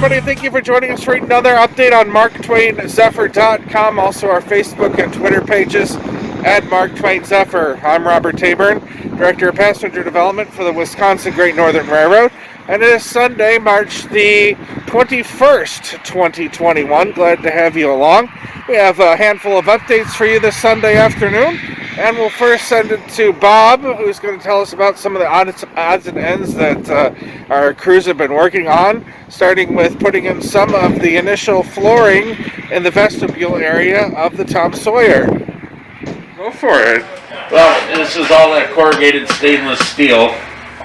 everybody. Thank you for joining us for another update on MarkTwainZephyr.com. Also, our Facebook and Twitter pages at Mark Twain Zephyr. I'm Robert Taburn, Director of Passenger Development for the Wisconsin Great Northern Railroad. And it is Sunday, March the 21st, 2021. Glad to have you along. We have a handful of updates for you this Sunday afternoon. And we'll first send it to Bob, who's going to tell us about some of the odds and ends that our crews have been working on, starting with putting in some of the initial flooring in the vestibule area of the Tom Sawyer. Go for it. Well, this is all that corrugated stainless steel.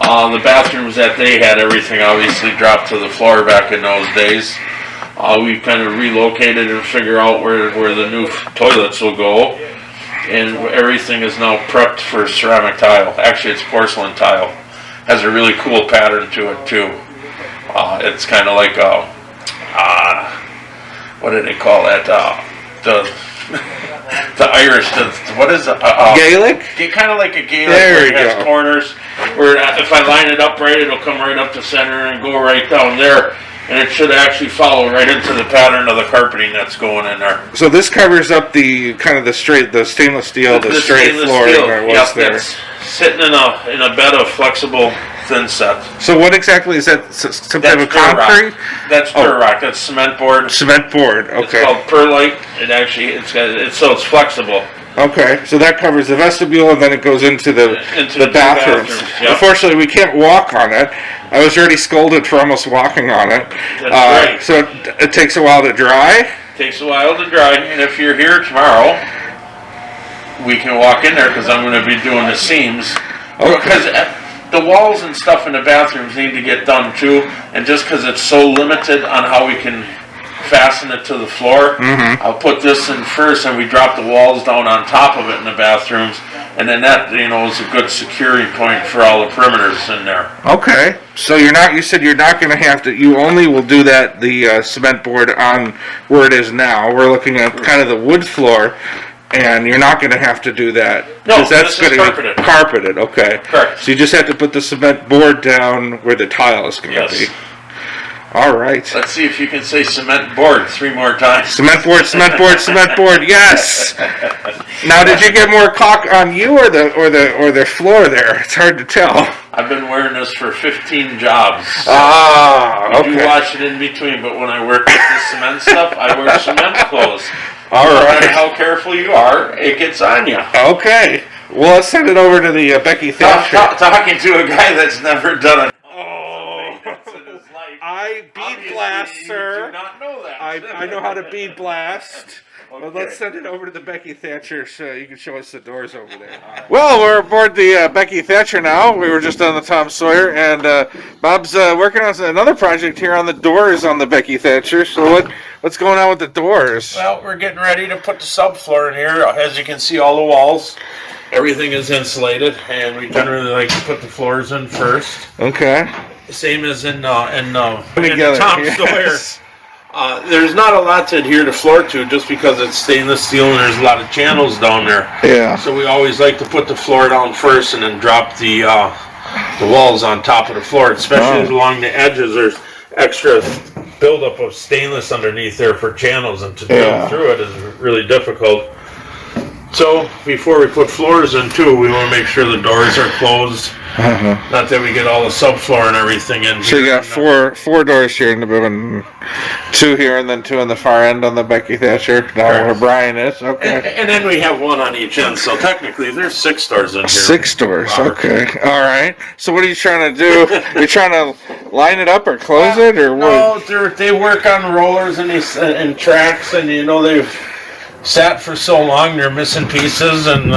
The bathrooms that they had, everything obviously dropped to the floor back in those days. We've kind of relocated and figured out where the new toilets will go. And everything is now prepped for ceramic tile. Actually, it's porcelain tile. Has a really cool pattern to it too. It's kind of like a, what do they call that? The Irish. What is it? Gaelic? Kind of like a Gaelic. There you where it has corners. Where if I line it up right, it'll come right up to center and go right down there. And it should actually follow right into the pattern of the carpeting that's going in there. So this covers up the kind of the stainless steel, the straight flooring that was there. It's sitting in a bed of flexible thin set. So what exactly is that? Some type of concrete? That's Durrock. That's cement board. Cement board. Okay. It's called perlite. So it's flexible. Okay, so that covers the vestibule, and then it goes into the bathrooms. Yep. Unfortunately, we can't walk on it. I was already scolded for almost walking on it. That's right. So it takes a while to dry? It takes a while to dry, and if you're here tomorrow, we can walk in there because I'm going to be doing the seams. Okay. Because the walls and stuff in the bathrooms need to get done too, and just because it's so limited on how we can fasten it to the floor. Mm-hmm. I'll put this in first, and we drop the walls down on top of it in the bathrooms, and then that is a good securing point for all the perimeters in there. Okay, so you said you're not going to have to. You only will do that the cement board on where it is now. We're looking at kind of the wood floor, and you're not going to have to do that. No, that's this is carpeted. Carpeted. Okay. Correct. So you just have to put the cement board down where the tile is going to be. All right. Let's see if you can say cement board 3 more times. Cement board, cement board, cement board. Yes. Now, did you get more caulk on you or the floor there? It's hard to tell. I've been wearing this for 15 jobs. So okay. I do wash it in between, but when I work with the cement stuff, I wear cement clothes. All right. No matter how careful you are, it gets on you. Okay. Well, let's send it over to the Becky Thatcher. Talking to a guy that's never done it. I bead blast, sir. You do not know that. I know how to bead blast. Okay. Well, let's send it over to the Becky Thatcher so you can show us the doors over there. Right. Well, we're aboard the Becky Thatcher now. We were just on the Tom Sawyer, and Bob's working on another project here on the doors on the Becky Thatcher. So what's going on with the doors? Well, we're getting ready to put the subfloor in here. As you can see, all the walls, everything is insulated, and we generally like to put the floors in first. Okay. Same as in the Together, Tom Sawyer. There's not a lot to adhere the floor to just because it's stainless steel and there's a lot of channels down there. Yeah. So we always like to put the floor down first and then drop the walls on top of the floor, especially along the edges. There's extra buildup of stainless underneath there for channels, and to drill through it is really difficult. So before we put floors in too, we want to make sure the doors are closed. Not that we get all the subfloor and everything in. So you got four doors here in the building, 2 here and then 2 on the far end on the Becky Thatcher, down where Brian is. Okay. And then we have 1 on each end. So technically, there's 6 doors in here. 6 doors. Robert. Okay. All right. So what are you trying to do? You're trying to line it up or close it, or what? No, they work on rollers and tracks, and they've sat for so long they're missing pieces, and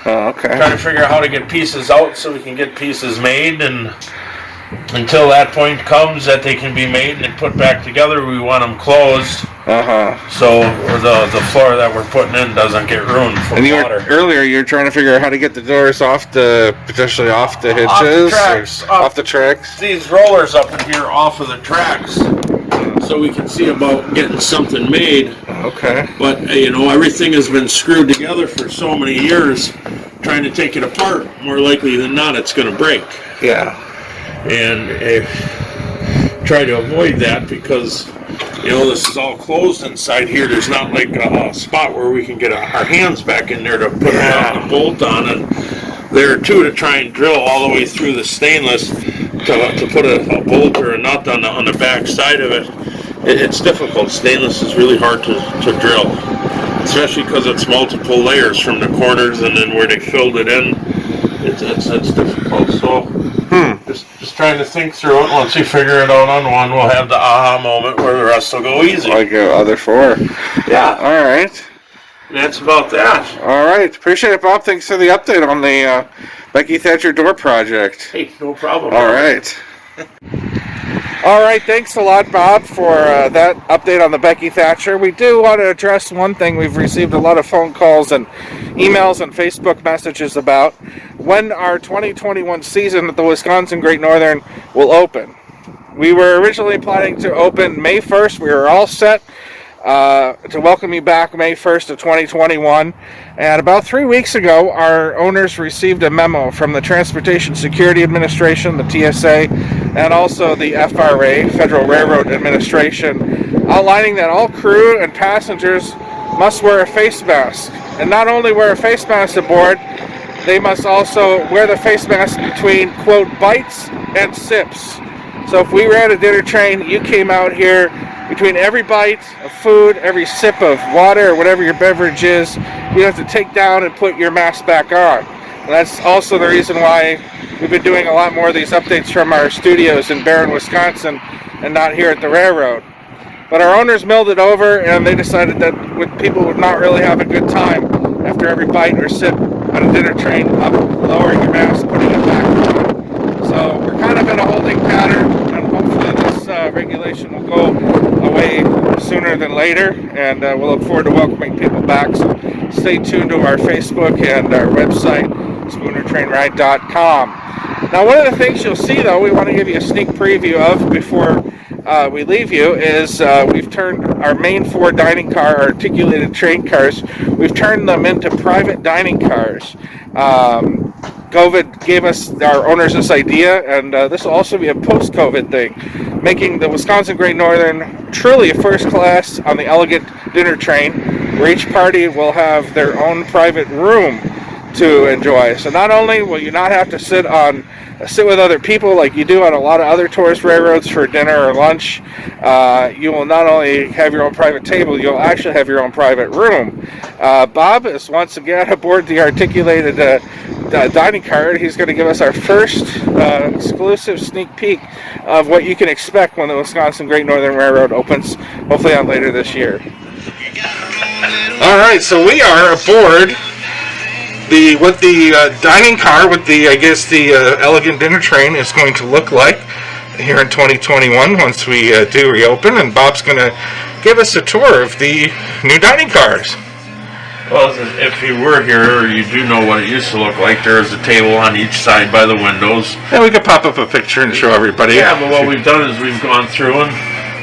okay. trying to figure out how to get pieces out so we can get pieces made, and until that point comes that they can be made and put back together, we want them closed. So the floor that we're putting in doesn't get ruined from water. Earlier you were trying to figure out how to get the doors potentially off the hitches, off the tracks. These rollers up in here off of the tracks, so we can see about getting something made. Okay. But everything has been screwed together for so many years. Trying to take it apart, more likely than not, it's going to break. Yeah. And try to avoid that because, you know, this is all closed inside here. There's not like a spot where we can get our hands back in there to put a bolt on, and there too to try and drill all the way through the stainless to put a bolt or a nut on the back side of it. It's difficult. Stainless is really hard to drill, especially because it's multiple layers from the corners and then where they filled it in. It's difficult. So just trying to think through it. Once we figure it out on one, we'll have the aha moment where the rest will go easy. Like the other four. Yeah. All right. That's about that. All right. Appreciate it, Bob. Thanks for the update on the Becky Thatcher door project. Hey, no problem. All right. All right. Thanks a lot, Bob, for that update on the Becky Thatcher. We do want to address one thing we've received a lot of phone calls and emails and Facebook messages about when our 2021 season at the Wisconsin Great Northern will open. We were originally planning to open May 1st. We were all set to welcome you back May 1st of 2021. And about 3 weeks ago, our owners received a memo from the Transportation Security Administration, the TSA, and also the FRA, Federal Railroad Administration, outlining that all crew and passengers must wear a face mask. And not only wear a face mask aboard, they must also wear the face mask between, quote, bites and sips. So if we ran a dinner train, you came out here, between every bite of food, every sip of water, or whatever your beverage is, you have to take down and put your mask back on. And that's also the reason why we've been doing a lot more of these updates from our studios in Barron, Wisconsin, and not here at the railroad. But our owners milled it over, and they decided that people would not really have a good time after every bite or sip on a dinner train, up, lowering your mask, putting it back on. So we're kind of in a holding pattern, and hopefully this regulation will go away sooner than later, and we'll look forward to welcoming people back. So stay tuned to our Facebook and our website, spoonertrainride.com. Now, one of the things you'll see, though, we want to give you a sneak preview of before we leave you, is we've turned our main 4 dining car articulated train cars, we've turned them into private dining cars. COVID gave us, our owners, this idea, and this will also be a post-COVID thing, making the Wisconsin Great Northern truly a first class on the elegant dinner train, where each party will have their own private room to enjoy. So not only will you not have to sit with other people like you do on a lot of other tourist railroads for dinner or lunch, you will not only have your own private table, you'll actually have your own private room. Bob is once again aboard the articulated dining car. He's going to give us our first exclusive sneak peek of what you can expect when the Wisconsin Great Northern Railroad opens, hopefully on later this year. All right, so we are aboard what the dining car with the, I guess, the elegant dinner train is going to look like here in 2021 once we do reopen, and Bob's going to give us a tour of the new dining cars. Well, if you were here, you do know what it used to look like. There is a table on each side by the windows. Yeah, we could pop up a picture and show everybody. Yeah, but what we've done is we've gone through and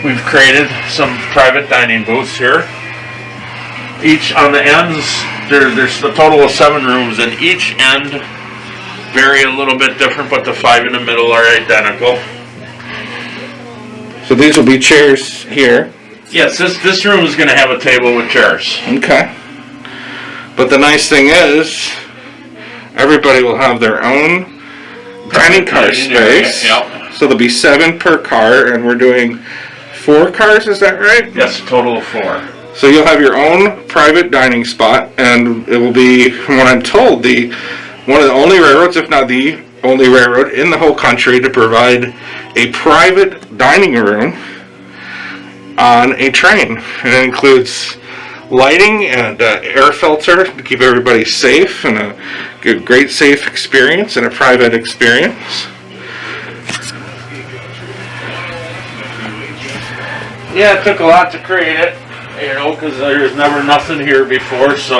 we've created some private dining booths here. Each on the ends, there's a total of 7 rooms, and each end vary a little bit different, but the 5 in the middle are identical. So these will be chairs here. Yes, this room is going to have a table with chairs. Okay. But the nice thing is, everybody will have their own dining car space. Yep. So there'll be 7 per car, and we're doing 4 cars, is that right? Yes, a total of 4. So you'll have your own private dining spot, and it will be, from what I'm told, one of the only railroads, if not the only railroad in the whole country to provide a private dining room on a train. And it includes lighting and air filter to keep everybody safe, and a great safe experience and a private experience. Yeah, it took a lot to create it, you know, because there's never nothing here before, so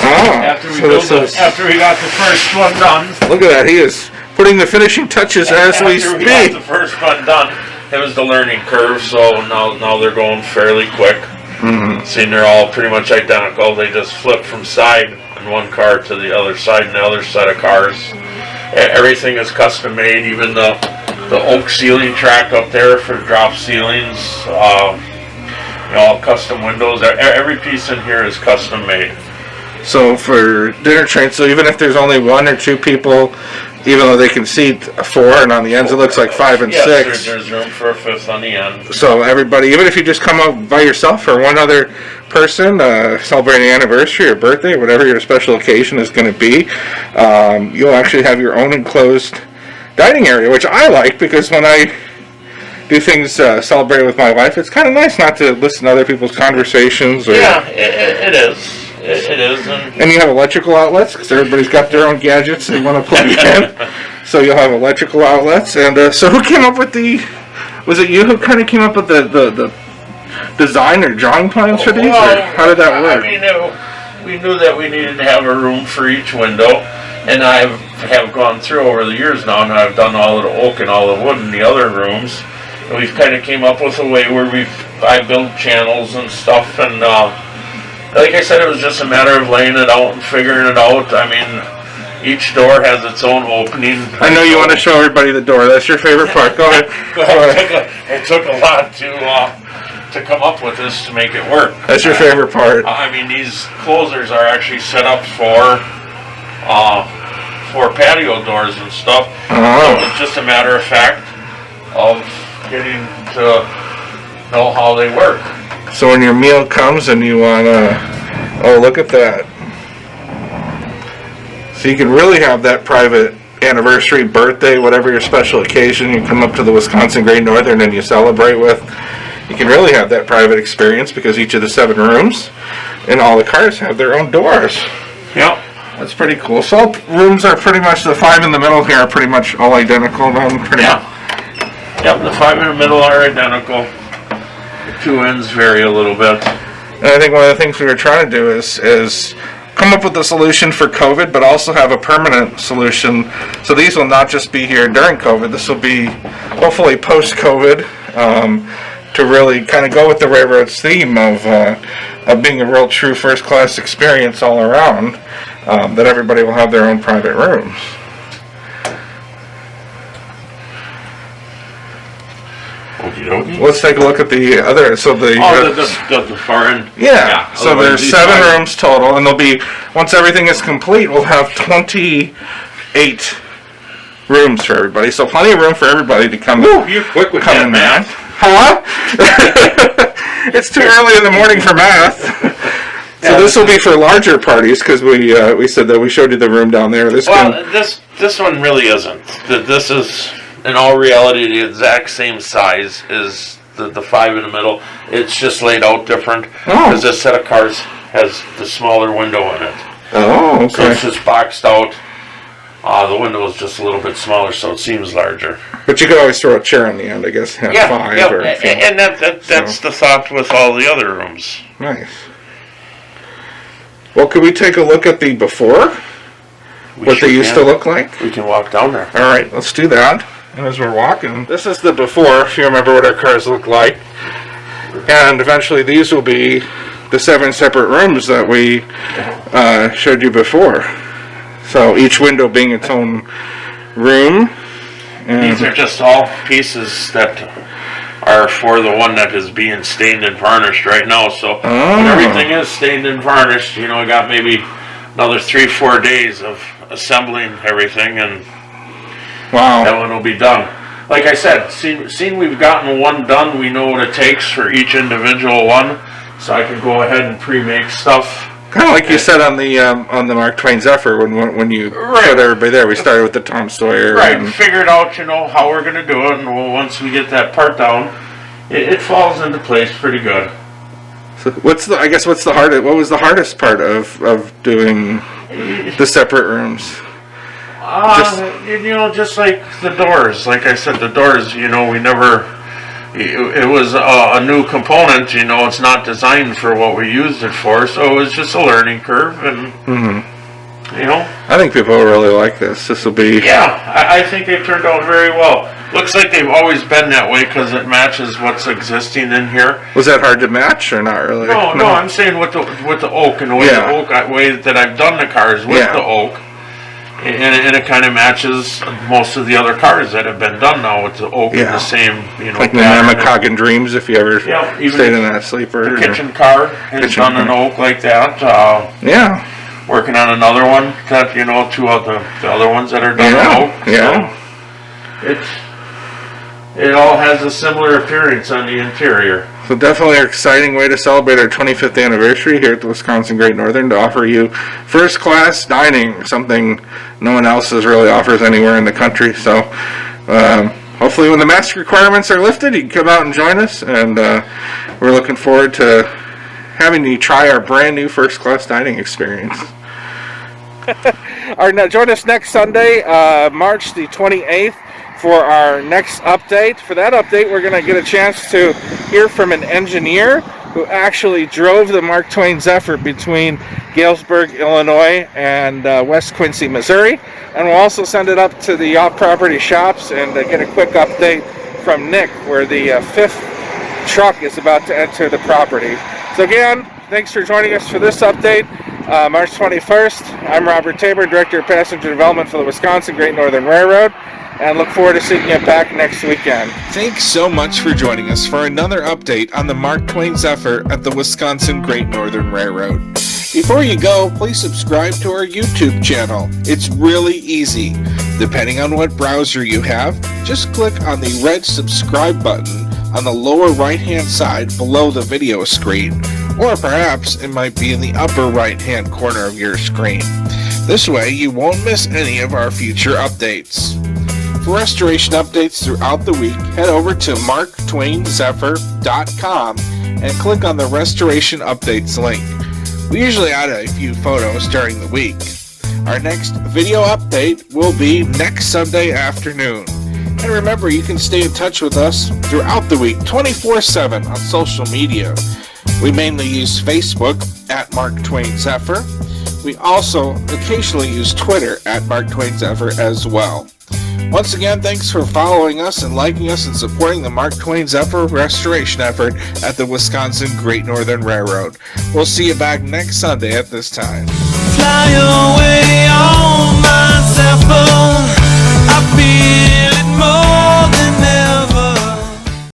after we got the first one done. Look at that, he is putting the finishing touches as we speak. After we got the first one done, it was the learning curve, so now they're going fairly quick. Mm-hmm. Seeing they're all pretty much identical. They just flip from side on one car to the other side and the other set of cars. Everything is custom made, even the the oak ceiling track up there for drop ceilings. All custom windows. Every piece in here is custom made. So for dinner trains, so even if there's only 1 or 2 people, even though they can seat 4, and on the ends it looks like 5 and 6. There's room for a 5th on the end. So everybody, even if you just come out by yourself or one other person celebrating an anniversary or birthday or whatever your special occasion is going to be, you'll actually have your own enclosed dining area, which I like because when I do things celebrating with my wife, it's kind of nice not to listen to other people's conversations. Or, yeah, it is. It is. And you have electrical outlets because everybody's got their own gadgets they want to plug in. So you'll have electrical outlets. And so who came up with was it you who kind of came up with the design or drawing plans for these? Well, or how did that work? I mean, we knew that we needed to have a room for each window. And I have gone through over the years now, and I've done all of the oak and all the wood in the other rooms. And we've kind of came up with a way where I build channels and stuff, and like I said, it was just a matter of laying it out and figuring it out. I mean, each door has its own opening. I know you want to show everybody the door. That's your favorite part. Go ahead. It took a lot to come up with this to make it work. That's your favorite part. I mean, these closers are actually set up for patio doors and stuff. So it's just a matter of fact of getting to know how they work. So when your meal comes and you want to, oh, look at that. So you can really have that private anniversary, birthday, whatever your special occasion, you come up to the Wisconsin Great Northern and you celebrate with. You can really have that private experience because each of the 7 rooms and all the cars have their own doors. Yep. That's pretty cool. So all rooms are pretty much, the 5 in the middle here are pretty much all identical then? Yep, the 5 in the middle are identical. The 2 ends vary a little bit. And I think one of the things we were trying to do is come up with a solution for COVID, but also have a permanent solution. So these will not just be here during COVID. This will be hopefully post-COVID to really kind of go with the railroad's theme of being a real true first-class experience all around, that everybody will have their own private rooms. Let's take a look at the other. So the far end. Yeah. So there's 7 rooms total, and there'll be, once everything is complete, we'll have 28 rooms for everybody. So plenty of room for everybody to come. Ooh, you're quick with that math. Huh? It's too early in the morning for math. So this will be for larger parties because we said that we showed you the room down there. This one really isn't. This is, in all reality, the exact same size as the 5 in the middle. It's just laid out different because this set of cars has the smaller window in it. Oh, okay. So it's just boxed out. The window is just a little bit smaller, so it seems larger. But you could always throw a chair on the end, I guess. Have 5 or and that's the thought with all the other rooms. Nice. Well, could we take a look at the before? What they used to look like? We can walk down there. All right, let's do that. And as we're walking, this is the before, if you remember what our cars look like. And eventually these will be the 7 separate rooms that we showed you before. So each window being its own room. And these are just all pieces that are for the one that is being stained and varnished right now. So when everything is stained and varnished, I got maybe another 3-4 days of assembling everything, and that one will be done. Like I said, seeing we've gotten one done, we know what it takes for each individual one, so I can go ahead and pre-make stuff. Kind of like you said on the Mark Twain Zephyr when you showed everybody there. We started with the Tom Sawyer. Right, and figured out how we're going to do it, and once we get that part down, it falls into place pretty good. So what was the hardest part of doing the separate rooms? Just like the doors. Like I said, the doors, we never... It was a new component, it's not designed for what we used it for, so it was just a learning curve, and, I think people will really like this. This will be... Yeah, I think they've turned out very well. Looks like they've always been that way because it matches what's existing in here. Was that hard to match, or not really? No, I'm saying with the oak, and the way the oak, way that I've done the cars with the oak, And it kind of matches most of the other cars that have been done now with the oak and the same, like the Namakogan Dreams, if you ever stayed in that sleeper. The kitchen car has done an oak like that. Working on another one that, two of the other ones that are done in oak. Yeah. So it all has a similar appearance on the interior. So definitely an exciting way to celebrate our 25th anniversary here at the Wisconsin Great Northern, to offer you first-class dining, something no one else really offers anywhere in the country. So hopefully when the mask requirements are lifted, you can come out and join us, and we're looking forward to having you try our brand new first-class dining experience. Join us next Sunday, March the 28th. For our next update. For that update, we're going to get a chance to hear from an engineer who actually drove the Mark Twain Zephyr between Galesburg, Illinois and West Quincy, Missouri. And we'll also send it up to the off-property shops and get a quick update from Nick, where the fifth truck is about to enter the property. So again, thanks for joining us for this update. March 21st, I'm Robert Tabor, Director of Passenger Development for the Wisconsin Great Northern Railroad, and look forward to seeing you back next weekend. Thanks so much for joining us for another update on the Mark Twain Zephyr at the Wisconsin Great Northern Railroad. Before you go, please subscribe to our YouTube channel. It's really easy. Depending on what browser you have, just click on the red subscribe button on the lower right-hand side below the video screen, or perhaps it might be in the upper right-hand corner of your screen. This way you won't miss any of our future updates. For restoration updates throughout the week, head over to marktwainzephyr.com and click on the Restoration Updates link. We usually add a few photos during the week. Our next video update will be next Sunday afternoon. And remember, you can stay in touch with us throughout the week 24/7 on social media. We mainly use Facebook at Mark Twain Zephyr. We also occasionally use Twitter at Mark Twain Zephyr as well. Once again, thanks for following us and liking us and supporting the Mark Twain Zephyr restoration effort at the Wisconsin Great Northern Railroad. We'll see you back next Sunday at this time. Fly away on my Zephyr.